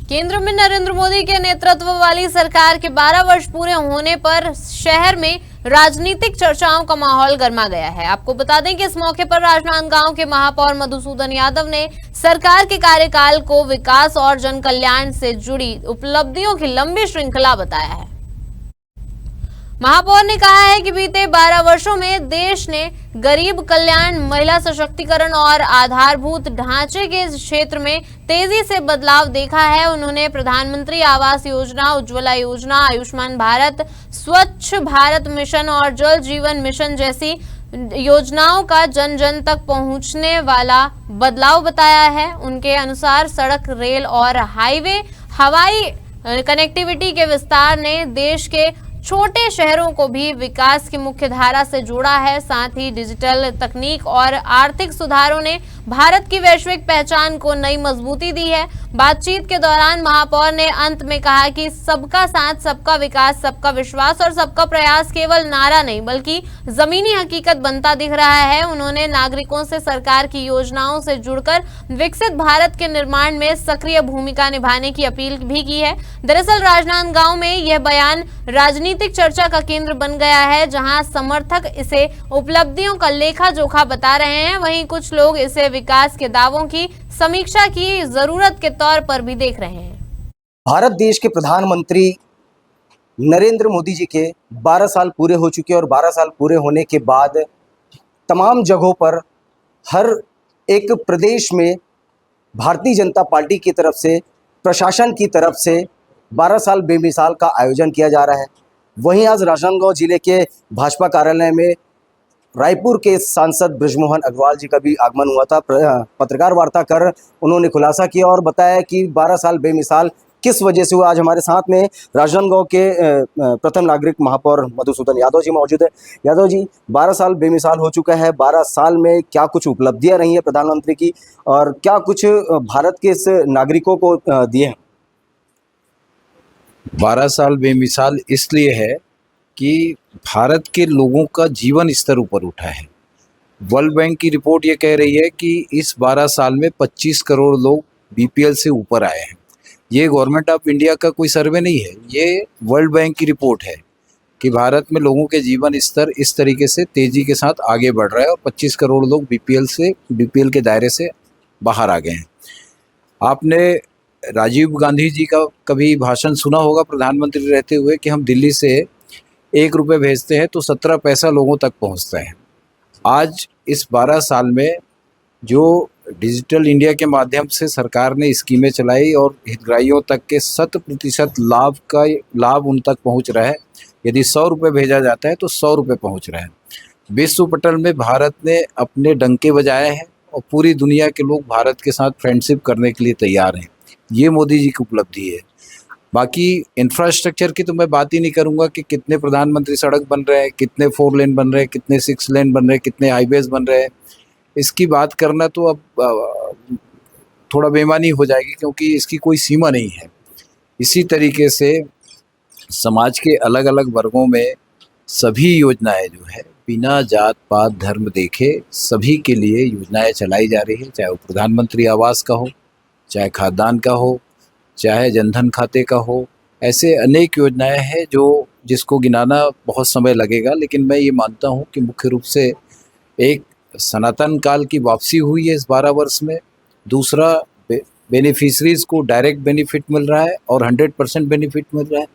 केंद्र में नरेंद्र मोदी के नेतृत्व वाली सरकार के 12 वर्ष पूरे होने पर शहर में राजनीतिक चर्चाओं का माहौल गर्मा गया है। आपको बता दें कि इस मौके पर राजनांदगांव के महापौर मधुसूदन यादव ने सरकार के कार्यकाल को विकास और जन कल्याण से जुड़ी उपलब्धियों की लंबी श्रृंखला बताया है। महापौर ने कहा है कि बीते 12 वर्षों में देश ने गरीब कल्याण, महिला सशक्तिकरण और आधारभूत ढांचे के क्षेत्र में तेजी से बदलाव देखा है। उन्होंने प्रधानमंत्री आवास योजना, उज्ज्वला योजना, आयुष्मान भारत, स्वच्छ भारत मिशन और जल जीवन मिशन जैसी योजनाओं का जन जन तक पहुंचने वाला बदलाव बताया है। उनके अनुसार सड़क, रेल और हाईवे, हवाई कनेक्टिविटी के विस्तार ने देश के छोटे शहरों को भी विकास की मुख्य धारा से जोड़ा है। साथ ही डिजिटल तकनीक और आर्थिक सुधारों ने भारत की वैश्विक पहचान को नई मजबूती दी है। बातचीत के दौरान महापौर ने अंत में कहा कि सबका साथ, सबका विकास, सबका विश्वास और सबका प्रयास केवल नारा नहीं बल्कि जमीनी हकीकत बनता दिख रहा है। उन्होंने नागरिकों से सरकार की योजनाओं से जुड़कर विकसित भारत के निर्माण में सक्रिय भूमिका निभाने की अपील भी की है। दरअसल राजनांदगांव में यह बयान राजनीतिक चर्चा का केंद्र बन गया है, जहां समर्थक इसे उपलब्धियों का लेखा जोखा बता रहे हैं, वहीं कुछ लोग इसे विकास के दावों की समीक्षा की जरूरत के तौर पर भी देख रहे हैं। भारत देश के प्रधानमंत्री नरेंद्र मोदी जी के 12 साल पूरे हो चुके और 12 साल पूरे होने के बाद तमाम जगहों पर हर एक प्रदेश में भारतीय जनता पार्टी की तरफ से, प्रशासन की तरफ से 12 साल बेमिसाल का आयोजन किया जा रहा है। वहीं आज राजनांदगांव जिले के भाजपा कार्यालय में रायपुर के सांसद बृजमोहन अग्रवाल जी का भी आगमन हुआ था। पत्रकार वार्ता कर उन्होंने खुलासा किया और बताया कि 12 साल बेमिसाल किस वजह से हुआ। आज हमारे साथ में राजनांदगांव के प्रथम नागरिक महापौर मधुसूदन यादव जी मौजूद है। यादव जी, 12 साल बेमिसाल हो चुका है। 12 साल में क्या कुछ उपलब्धियां रही हैं प्रधानमंत्री की और क्या कुछ भारत के इस नागरिकों को दिए हैं? 12 साल बेमिसाल इसलिए है कि भारत के लोगों का जीवन स्तर ऊपर उठा है। वर्ल्ड बैंक की रिपोर्ट ये कह रही है कि इस 12 साल में 25 करोड़ लोग बीपीएल से ऊपर आए हैं। ये गवर्नमेंट ऑफ इंडिया का कोई सर्वे नहीं है, ये वर्ल्ड बैंक की रिपोर्ट है कि भारत में लोगों के जीवन स्तर इस तरीके से तेज़ी के साथ आगे बढ़ रहा है और 25 करोड़ लोग बीपीएल के दायरे से बाहर आ गए हैं। आपने राजीव गांधी जी का कभी भाषण सुना होगा प्रधानमंत्री रहते हुए कि हम दिल्ली से 1 रुपये भेजते हैं तो 17 पैसा लोगों तक पहुंचता है। आज इस 12 साल में जो डिजिटल इंडिया के माध्यम से सरकार ने स्कीमें चलाई और हितग्राहियों तक के 100% लाभ उन तक पहुंच रहा है। यदि 100 रुपये भेजा जाता है तो 100 रुपये पहुँच रहा है। विश्व पटल में भारत ने अपने डंके बजाए हैं और पूरी दुनिया के लोग भारत के साथ फ्रेंडशिप करने के लिए तैयार हैं। ये मोदी जी की उपलब्धि है। बाकी इंफ्रास्ट्रक्चर की तो मैं बात ही नहीं करूंगा कि कितने प्रधानमंत्री सड़क बन रहे हैं, कितने 4 लेन बन रहे हैं, कितने 6 लेन बन रहे हैं, कितने हाईवेज बन रहे हैं। इसकी बात करना तो अब थोड़ा बेईमानी हो जाएगी क्योंकि इसकी कोई सीमा नहीं है। इसी तरीके से समाज के अलग अलग वर्गों में सभी योजनाएं जो है बिना जात पात धर्म देखे सभी के लिए योजनाएं चलाई जा रही है, चाहे वो प्रधानमंत्री आवास का हो, चाहे खाद्यान्न का हो, चाहे जनधन खाते का हो। ऐसे अनेक योजनाएं हैं जिसको गिनाना बहुत समय लगेगा, लेकिन मैं ये मानता हूँ कि मुख्य रूप से एक सनातन काल की वापसी हुई है इस 12 वर्ष में। दूसरा, बेनिफिशरीज को डायरेक्ट बेनिफिट मिल रहा है और 100% बेनिफिट मिल रहा है।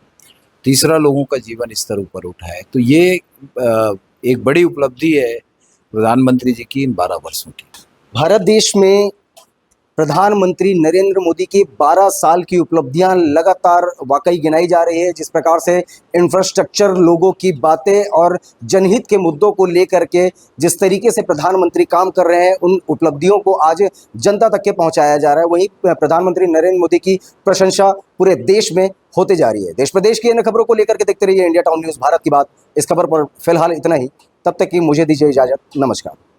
तीसरा, लोगों का जीवन स्तर ऊपर उठा है। तो ये एक बड़ी उपलब्धि है प्रधानमंत्री जी की इन 12 वर्षों की। भारत देश में प्रधानमंत्री नरेंद्र मोदी की 12 साल की उपलब्धियां लगातार वाकई गिनाई जा रही है। जिस प्रकार से इंफ्रास्ट्रक्चर, लोगों की बातें और जनहित के मुद्दों को लेकर के जिस तरीके से प्रधानमंत्री काम कर रहे हैं, उन उपलब्धियों को आज जनता तक के पहुंचाया जा रहा है। वहीं प्रधानमंत्री नरेंद्र मोदी की प्रशंसा पूरे देश में होते जा रही है। देश प्रदेश की अन्य खबरों को लेकर के देखते रहिए इंडिया टाउन न्यूज़ भारत की बात। इस खबर पर फिलहाल इतना ही। तब तक की मुझे दीजिए इजाज़त। नमस्कार।